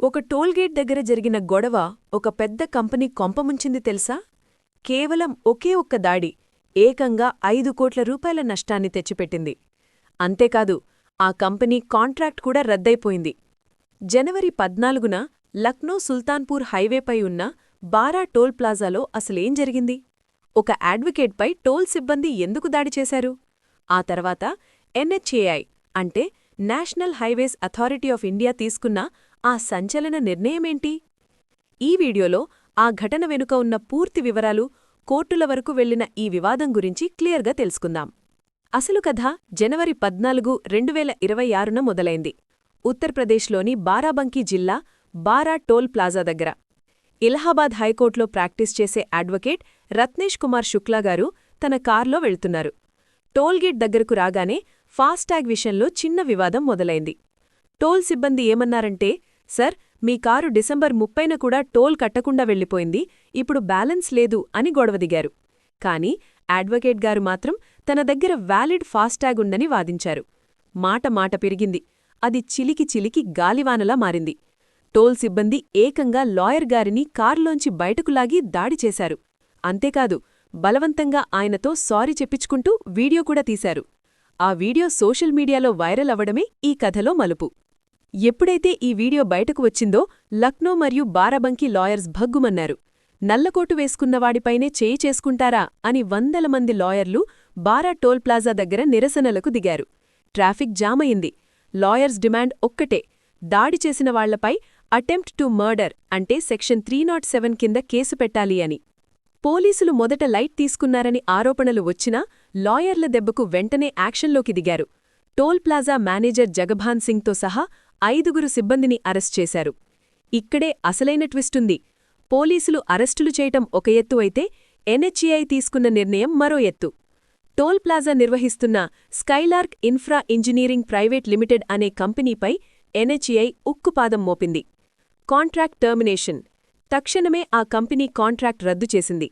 ఒక టోల్గేట్ దగ్గర జరిగిన గొడవ ఒక పెద్ద కంపెనీ కొంపముంచింది తెలుసా? కేవలం ఒకే ఒక్క దాడి ఏకంగా 5 కోట్ల రూపాయల నష్టాన్ని తెచ్చిపెట్టింది. అంతేకాదు, ఆ కంపెనీ కాంట్రాక్ట్ కూడా రద్దయిపోయింది. జనవరి 14న లక్నో సుల్తాన్పూర్ హైవేపై ఉన్న బారా టోల్ ప్లాజాలో అసలేం జరిగింది? ఒక అడ్వకేట్పై టోల్ సిబ్బంది ఎందుకు దాడి చేశారు? ఆ తర్వాత NHAI అంటే national highways authority of India తీసుకున్న ఆ సంచలన నిర్ణయమేంటి? ఈ వీడియోలో ఆ ఘటన వెనుక ఉన్న పూర్తి వివరాలు, కోర్టుల వరకు వెళ్లిన ఈ వివాదం గురించి క్లియర్గా తెలుసుకుందాం. అసలు కథ జనవరి 14, 2026న మొదలైంది. ఉత్తరప్రదేశ్లోని బారాబంకీ జిల్లా బారా టోల్ ప్లాజా దగ్గర. ఇలహాబాద్ హైకోర్టులో ప్రాక్టీస్ చేసే అడ్వకేట్ రత్నేష్ కుమార్ శుక్లా గారు తన కార్లో వెళ్తున్నారు. టోల్గేట్ దగ్గరకు రాగానే ఫాస్టాగ్ విషయంలో చిన్న వివాదం మొదలైంది. టోల్ సిబ్బంది ఏమన్నారంటే, సర్, మీ కారు డిసెంబర్ 30న కూడా టోల్ కట్టకుండా వెళ్ళిపోయింది, ఇప్పుడు బ్యాలెన్స్ లేదు అని గొడవదిగారు. కాని అడ్వకేట్ గారు మాత్రం తన దగ్గర వ్యాలిడ్ ఫాస్టాగ్ ఉందని వాదించారు. మాట పెరిగింది. అది చిలికి గాలివానలా మారింది. టోల్ సిబ్బంది ఏకంగా లాయర్ గారిని కారులోంచి బయటకు లాగి దాడి చేశారు. అంతేకాదు, బలవంతంగా ఆయనతో సారీ చెప్పించుకుంటూ వీడియో కూడా తీశారు. ఆ వీడియో సోషల్ మీడియాలో వైరల్ అవ్వడమే ఈ కథలో మలుపు. ఎప్పుడైతే ఈ వీడియో బయటకు వచ్చిందో లక్నో మరియు బారాబంకీ లాయర్స్ భగ్గుమన్నారు. నల్లకోటు వేసుకున్నవాడిపైనే చేయి చేసుకుంటారా అని వందల మంది లాయర్లు బారా టోల్ ప్లాజా దగ్గర నిరసనలకు దిగారు. ట్రాఫిక్ జామయింది. లాయర్స్ డిమాండ్ ఒక్కటే, దాడి చేసిన వాళ్లపై అటెంప్ట్ టు మర్డర్ అంటే సెక్షన్ 307 కింద కేసు పెట్టాలి అని. పోలీసులు మొదట లైట్ తీసుకున్నారని ఆరోపణలు వచ్చినా లాయర్ల దెబ్బకు వెంటనే యాక్షన్లోకి దిగారు. టోల్ ప్లాజా మేనేజర్ జగభాన్ సింగ్తో సహా 5 సిబ్బందిని అరెస్ట్ చేశారు. ఇక్కడే అసలైన ట్విస్టుంది. పోలీసులు అరెస్టులు చేయటం ఒక ఎత్తు అయితే NHAI తీసుకున్న నిర్ణయం మరో ఎత్తు. టోల్ ప్లాజా నిర్వహిస్తున్న Skylark infra engineering private limited అనే కంపెనీపై NHAI ఉక్కుపాదం మోపింది. Contract termination. తక్షణమే ఆ కంపెనీ కాంట్రాక్ట్ రద్దు చేసింది.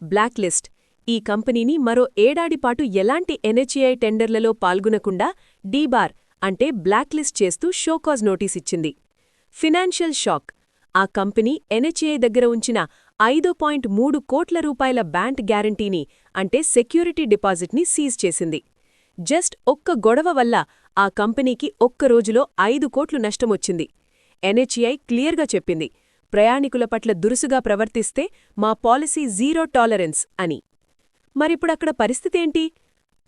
Black list. ఈ కంపెనీని మరో ఏడాదిపాటు ఎలాంటి NHAI టెండర్లలో పాల్గొనకుండా డీబార్ అంటే బ్లాక్ లిస్ట్ చేస్తూ షోకాజ్ నోటీసిచ్చింది. Financial shock. ఆ కంపెనీ NHAI దగ్గర ఉంచిన 5.3 కోట్ల రూపాయల బ్యాంక్ గ్యారంటీని అంటే సెక్యూరిటీ డిపాజిట్ని సీజ్ చేసింది. జస్ట్ ఒక్క గొడవ వల్ల ఆ కంపెనీకి ఒక్కరోజులో 5 కోట్లు నష్టమొచ్చింది. NHAI క్లియర్గా చెప్పింది, ప్రయాణికుల పట్ల దురుసుగా ప్రవర్తిస్తే మా పాలసీ జీరో టాలరెన్స్ అని. మరిప్పుడక్కడ పరిస్థితేంటి?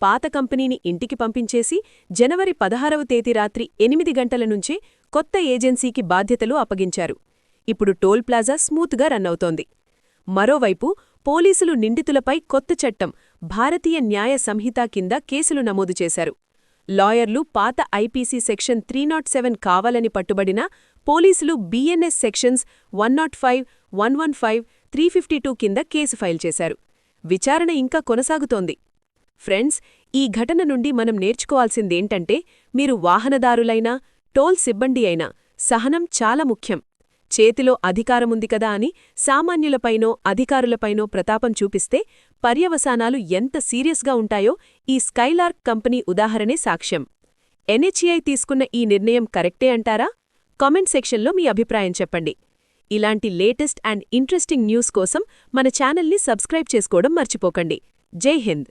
పాత కంపెనీని ఇంటికి పంపించేసి జనవరి 16వ తేదీ రాత్రి 8 గంటల నుంచే కొత్త ఏజెన్సీకి బాధ్యతలు అప్పగించారు. ఇప్పుడు టోల్ ప్లాజా స్మూత్గా రన్ అవుతోంది. మరోవైపు పోలీసులు నిందితులపై కొత్త చట్టం భారతీయ న్యాయ సంహిత కింద కేసులు నమోదు చేశారు. లాయర్లు పాత IPC సెక్షన్ 307 కావాలని పట్టుబడినా పోలీసులు BNS సెక్షన్స్ 105, 115, 352 కింద కేసు ఫైల్ చేశారు. విచారణ ఇంకా కొనసాగుతోంది. ఫ్రెండ్స్, ఈ ఘటన నుండి మనం నేర్చుకోవాల్సిందేంటంటే, మీరు వాహనదారులైనా టోల్ సిబ్బంది అయినా సహనం చాలా ముఖ్యం. చేతిలో అధికారముంది కదా అని సామాన్యులపైనో అధికారులపైనో ప్రతాపం చూపిస్తే పర్యవసానాలు ఎంత సీరియస్గా ఉంటాయో ఈ స్కైలార్క్ కంపెనీ ఉదాహరణే సాక్ష్యం. NHAI తీసుకున్న ఈ నిర్ణయం కరెక్టే అంటారా? కామెంట్ సెక్షన్లో మీ అభిప్రాయం చెప్పండి. ఇలాంటి లేటెస్ట్ అండ్ ఇంట్రెస్టింగ్ న్యూస్ కోసం మన ఛానల్ని సబ్స్క్రైబ్ చేసుకోవడం మర్చిపోకండి. జై హింద్.